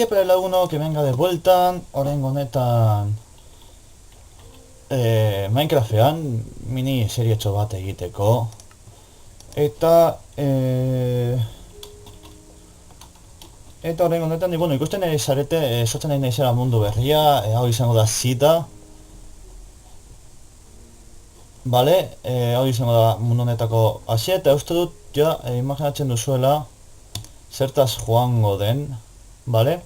Para el alguno que venga de vuelta, oraingo honetan Minecraftean mini serietxo bat egiteko. Eta oraingo honetan, bueno, ikusten ari zarete, sortzen ari naizela mundu berria, hau izango da zita. Vale, hau izango da mundu honetako hasia, eta uste dut, ja, imaginatzen duzuela zertaz joango den, vale?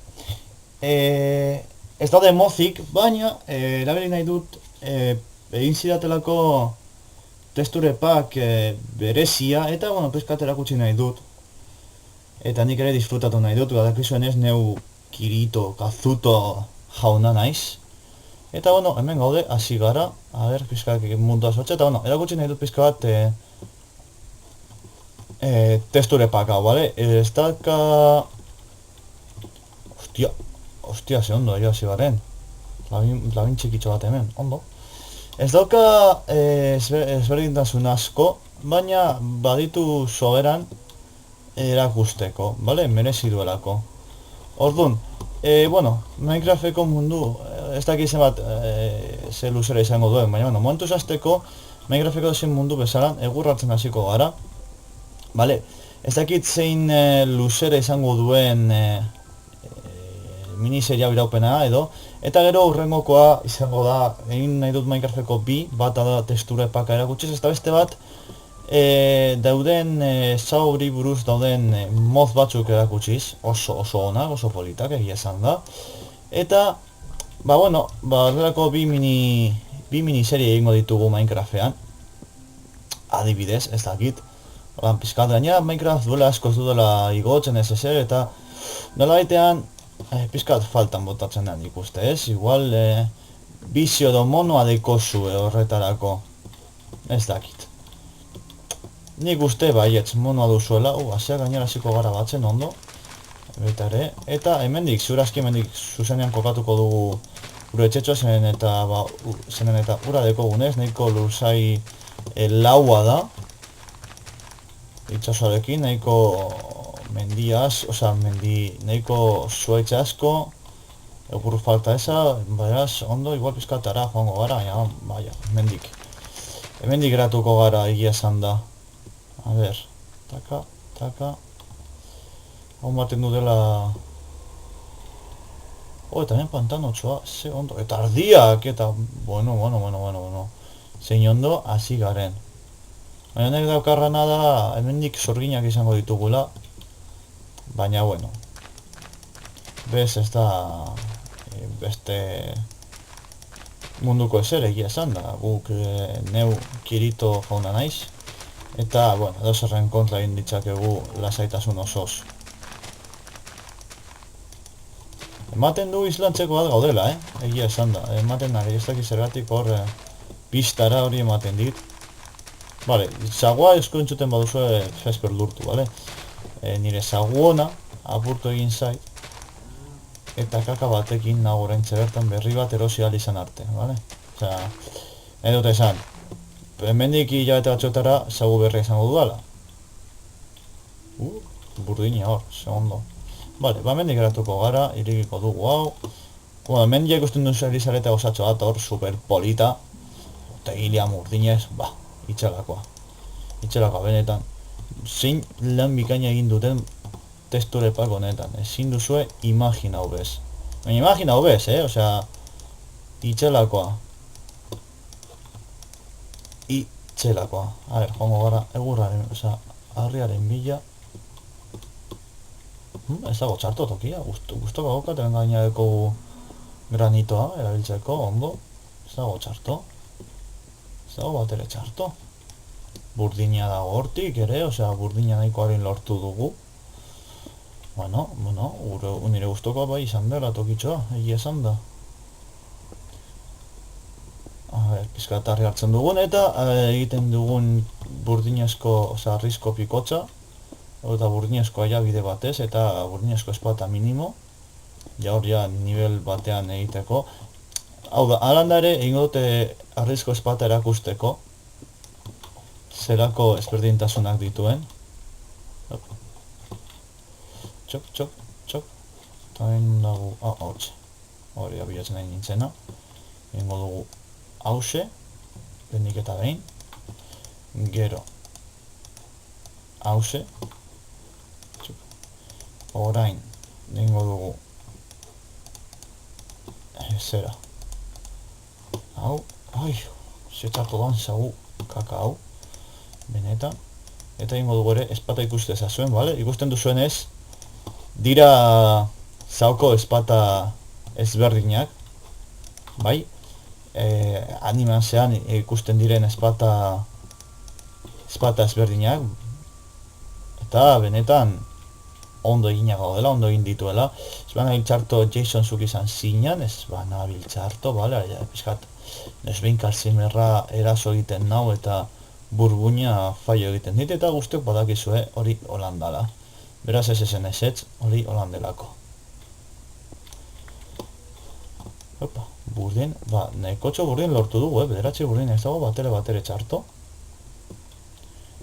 Ez daude mozik, baina erabili nahi dut egin zidatelako texture pack berezia, eta bueno, pizkat erakutsi nahi dut. Eta nik ere disfrutatu nahi dut, badakizuen ez neu Kirito, Kazuto jauna naiz. Eta bueno, hemen gaude, hasi gara, a ber, pizkak mundua sortze, eta bueno, erakutsi nahi dut pizka bat texture pack hau, bale? Ez daka... Ostia, ze ondo, hasi garen. Labin txikitxo bat hemen, ondo. Ez dauka ezberdintasun asko, baina baditu soberan erakusteko, bale? Merezi duelako. Orduan, bueno, Minecrafteko mundu, ez dakizen bat ze luzera izango duen, baina bueno, momentuz hasteko Minecrafteko zen mundu bezaran egurratzen hasiko gara. Bale, ez dakit zein luzera izango duen miniseria biraupena edo, eta gero hurrengokoa izango da, egin nahi dut Minecrafteko bata da texture paka erakutsiz, eta beste bat dauden zauri buruz dauden mod batzuk erakutsiz, oso onak, oso politak egia esan da. Eta, ba bueno, horrelako bi miniserie egingo ditugu Minecraftean, adibidez, ez dakit. Horan pizkat gaina, Minecraft duela askoz dudela igotzen ez ezer, eta nola baitean pizkat faltan botatzen den ikuste, ez? Igual bizio edo monoa dekozu horretarako, ez dakit. Nik uste baietz monoa duzuela, hasia gainera hasiko gara batzen ondo, baita ere, eta hemendik, ziurazki hemendik zuzenean kokatuko dugu gure etxetxoa zenen eta ura dekogunez, nahiko luzai laua da, itxasoarekin, nahiko mendiaz, nahiko zuaitze asko, egur falta eza, beraz, ondo, igual pizkatara joango gara, baina, hemendik geratuko gara egia esan da. A ber, taka, hau maten du dela... eta hemen pantanotxoa, ze ondo, eta ardiak, eta, bueno, zein ondo, hasi garen. Baina honek daukarrana da, hemendik sorginak izango ditugula, baina, bueno, bez ez da beste munduko ezer egia esan da, guk neu Kirito jauna naiz, eta, bueno, edozerren kontra egin ditzakegu lasaitasun osoz. Ematen du islantzeko bat gaudela, egia esan da, ematen da, ez dakiz zergatik hor pistara hori ematen dit. Bale, zagoa eusko entzuten baduzu jesper lurtu, bale? Nire zaguona apurtu egin zait, eta kaka batekin nago oraintxe bertan berri bat erosi ahal izan arte, bale? Osea, nahi dut esan, hemendik hilabete batzuetara zagu berria izango dudala. Burdina hor, segondo. Bale, hemendik geratuko gara, irikiko dugu hau. Bueno, hemendik ikusten duzu erizareta osatxo bat hor, super polita. Tegilia murdinez, itxalakoa benetan. Zein lan bikaina egin duten texture pack honetan, ezin duzue imaginau bez. Baina imaginau bez, osea, itxalakoa. A ber, joango gara, egurraren, osea, harriaren bila. Ez dago txarto tokia, guztoko gaukaten gainadeko granitoa erabiltzeko, ondo. Ez dago txarto. Ez dago bat ere txarto. Burdina dago hortik ere, osea, burdina nahikoaren lortu dugu. Bueno, nire guztoko bai izan dela tokitxoa, egia esan da. A ber, pizkatarri hartzen dugun, eta egiten dugun burdinezko, osea, arrizko pikotxa. Eta burdinezko aia bide batez, eta burdinezko espata minimo. Ja hor ja nivel batean egiteko. Hau da, alanda ere egingo dute arrizko espata erakusteko. Zerako ezberdintasunak dituen. Txok, Hain dago, hautxe. Hori abiatzen nahi nintzena. Egingo dugu hause, lehenik eta behin. Gero, hause. Orain, egingo dugu zera. Hau, zetatu dan zagu kaka hau. Benetan. Eta egingo dugu ere espata ikuste ezazuen, bale? Ikusten duzuen ez, dira zauko espata ezberdinak, bai? Animan zean ikusten diren espata ezberdinak, eta benetan ondo eginak gaudela, ondo egin dituela. Ez baina biltzarto Jason zuk izan zinan, ez baina biltzarto, bale? Piskat, nesbein Kalsimerra eraso egiten nau eta burbuina faio egiten dit, eta guztiok badakizue hori holandala. Beraz ez ezen ezetz, hori holandelako. Opa, burdin, nekotxo burdin lortu dugu, bederatzi burdin ez dago batere txarto.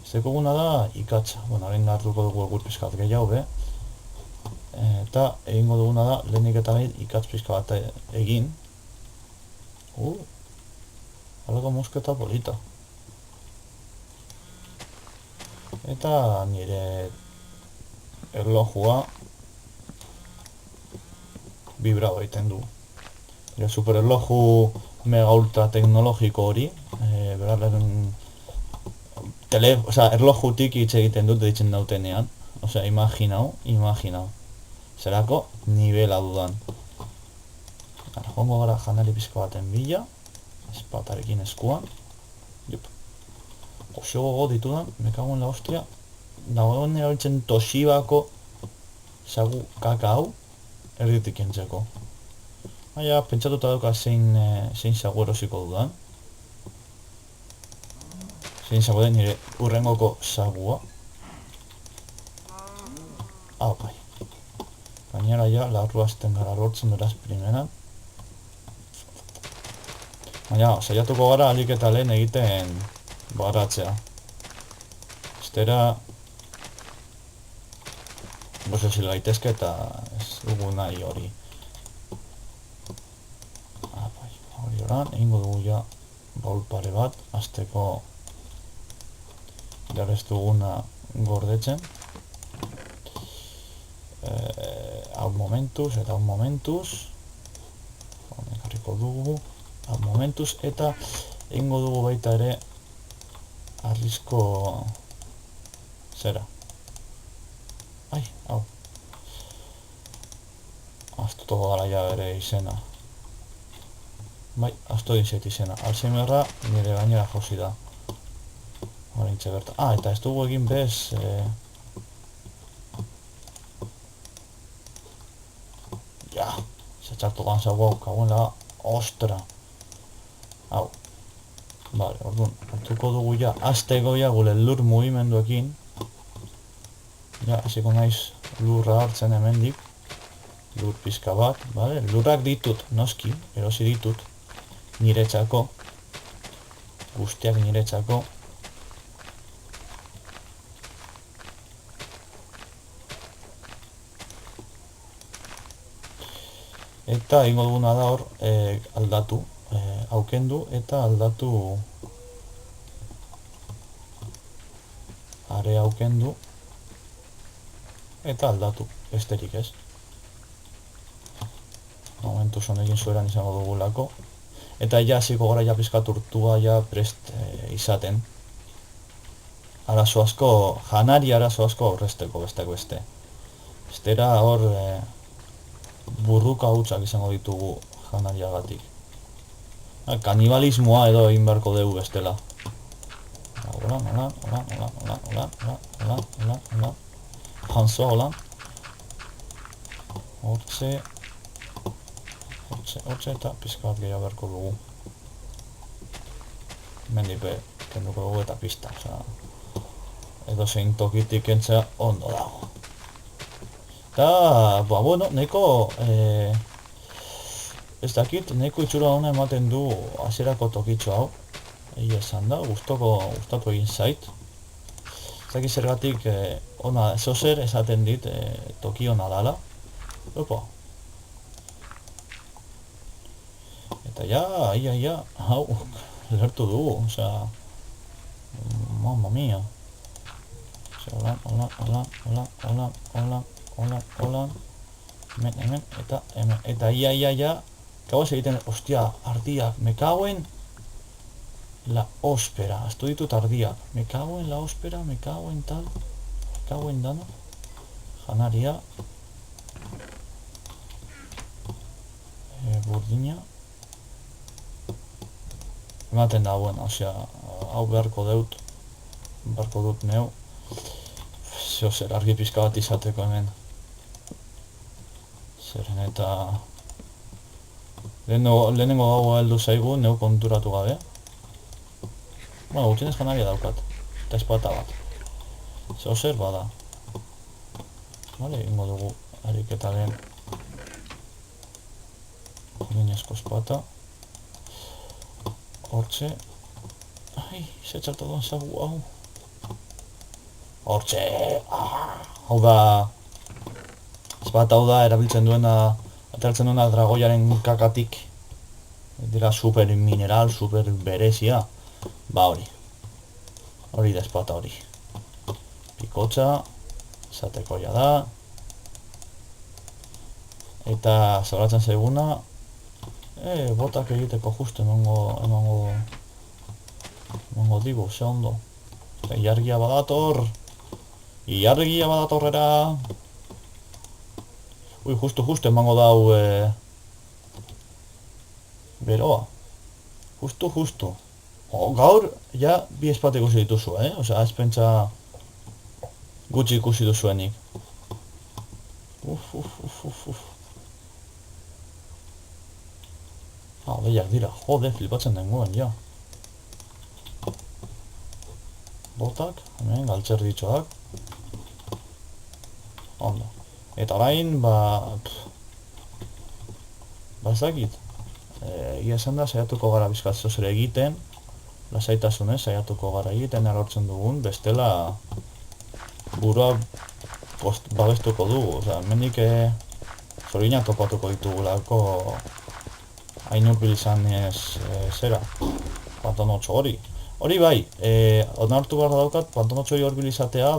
Ez dekoguna da ikatza, horrein hartuko dugu egur pizkat gehiago, eta egingo duguna da lehenik eta behin ikatz pizka bat egin. Halako mosketa polita. Eta nire erlojua vibrado egiten du. Nire super erloju mega ultra teknologiko hori, erlojutik hitz egiten dut ditzen dautenean. Osea, imaginau. Zerako nivela dudan. Jongo gara janari pizko baten bila, espatarekin eskuan. Oso gogo ditudan, me cago en la hostia. Dagoen erabiltzen Toshibako sagu kaka hau erditik kentzeko. Baina, pentsatuta dauka zein sagu erosiko dudan. Zein sagu den nire urrengoko sagua. Bai. Gainera ja, larru azten gara lortzen beraz primeran. Baina, saiatuko gara alik eta lehen egiten baratzea. Estera gozo zil gaitezke eta ez dugu nahi hori. Hori oran, egingo dugu ja baul pare bat, azteko jarrez duguna gordetzen. Hau momentuz eta hau momentuz. Nekarriko dugu, hau momentuz eta egingo dugu baita ere arrizko zera. Hau. Aztuko gara ja bere izena. Aztu egin zait izena. Alzheimerra nire gainera josi da. Horreintxe berta. Eta ez dugu egin bez... Zatxartu gantzau kagoen laga. Ostra. Hau. Vale, orduan, hartuko dugu ja, azteko ja gure lur mugimenduekin. Ja, hasiko naiz lurra hartzen hemendik. Lur pizka bat, vale? Lurrak ditut, noski, erosi ditut. Niretzako. Guztiak niretzako. Eta ingo duguna da hor aldatu. Aukendu eta aldatu are aukendu eta aldatu, besterik ez. Momentu honekin zueran izango dugulako. Eta ja hasiko gara ja pizkat urtua ja prest izaten. Arazo asko, janari arazo asko aurrezteko besteak beste. Estera hor burruka hutsak izango ditugu janariagatik. Kanibalismoa edo egin beharko dugu bestela. Hola. Hansoa, hola. Hortxe eta pizka bat gehiago beharko dugu. Mendipe, kenduko dugu eta pista. Edo zein tokitik kentzea ondo dago. Eta, bueno, neko... Ez dakit, neko itxura hona ematen du hasierako tokitxo hau. Egia esan da, gustatu egin zait. Ez dakit zergatik ona zozer esaten dit toki hona dala. Opa, Eta ja, hau, lertu dugu, osea, mamma mia. Osea, hola, hemen, eta hemen, eta ja, gauaz egiten, ostia, ardiak, me cagoen la óspera, astu ditut ardiak, me cagoen la óspera, me cagoen tal, me cagoen dano, janaria, burdina, ematen da, bueno, osea, hau beharko dut neu, zer argi pizka bat izateko hemen, zeren eta lehenengo gaua heldu zaigu, neu konturatu gabe. Bueno, gutxienez janaria daukat, eta espata bat. Zer bada. Vale, ingo dugu ariketaren minezko espata. Hortxe. Ai, ze txartu duen zagu, hau. Hortxe! Hau da... Espata hau da, erabiltzen duena, atertzen duena dragoiaren kakatik. Dira super mineral, super berezia. Ba hori da espata hori. Pikotxa, esatekoia da. Eta zauratzen zaiguna, botak egiteko justu emango digu, ze ondo. Ilargia badatorrera. Ui, justu emango dau beroa. Justu. Gaur, ja, bi espate ikusi dituzu, Osea, ez pentsa gutxi ikusi duzuenik. Behiak dira, jode, flipatzen dengoen, ja. Botak, hemen, galtzerditxoak. Ondo. Eta orain, ez dakit. Egia esan da, saiatuko gara bizkatzeo zer egiten. Lasaitasunez, saiatuko gara egiten erortzen dugun, bestela burua babestuko dugu. Osea, hemendik zorgina topatuko ditugulako hain urbil izan zera, pantanotxo hori. Hori bai, onartu behar daukat, pantanotxo hori urbil izatea,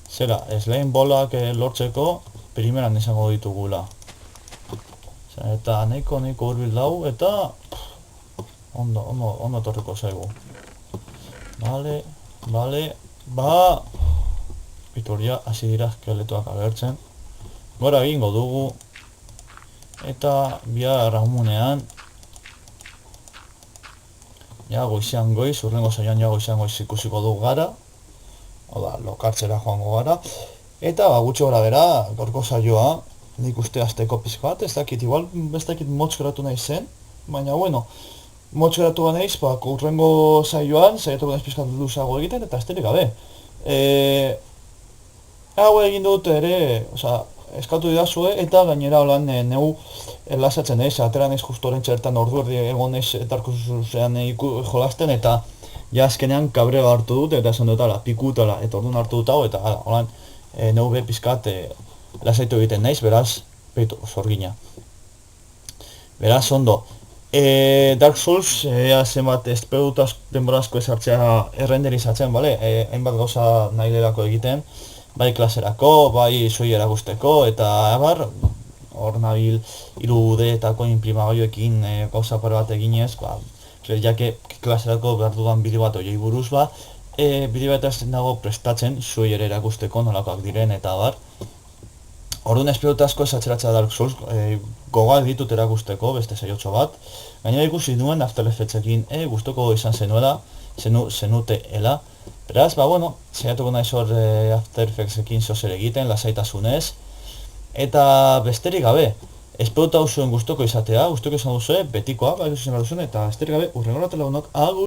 zera, slime bolak lortzeko primeran izango ditugula. Eta nahiko urbil dau, eta ondo etorriko zaigu. Bale, Vitoria hasi dira eskeletoak agertzen. Gora egingo dugu, eta bihar amunean, goizean goiz, urrengo saioan goizean goiz ikusiko dugu gara. Oda, lokartzera joango gara. Eta gutxi gora bera, gaurko saioa, nik uste azteko pizko bat, ez dakit, igual ez dakit motz geratu nahi zen, baina bueno, motz geratu naiz, urrengo saioan, saiatuko naiz pizkat luzago egiten, eta esterik gabe. Hau egin dut ere, eskatu didazue, eta gainera holan neu lasatzen naiz, atera naiz justu horren txertan ordu erdi egon naiz etarko zuzean jolasten, eta azkenean kabreo hartu dut, eta esan dut pikutala, eta orduan hartu dut hau, eta holan neu be pizkat lasaitu egiten naiz, beraz, peitu, zorgina. Beraz, ondo. Dark Souls, zenbat espedut denborazko ezartzea errenderizatzen, bale? Hainbat gauza nahi lerako egiten, bai klaserako, bai soi erakusteko, eta hor nabil 3D-etako inprimagailuekin gauza pare bat eginez, jake klaserako behar dudan bideo bat oiei buruz, bideo bat ez dago prestatzen soi ere erakusteko nolakoak diren, eta orduan espedut asko esatzeratzea Dark Souls, goga ditut erakusteko, beste saiotxo bat. Gainera ikusi duen After Effectsekin gustoko izan zenuteela. Beraz, saiatuko naiz hor After Effectsekin zozer egiten, lasaitasunez. Eta besterik gabe, espedut hau zuen gustoko izatea, gustoko izan duzue, betikoa, ikusi zen duzuen, eta besterik gabe, urrengora telefonok, agur!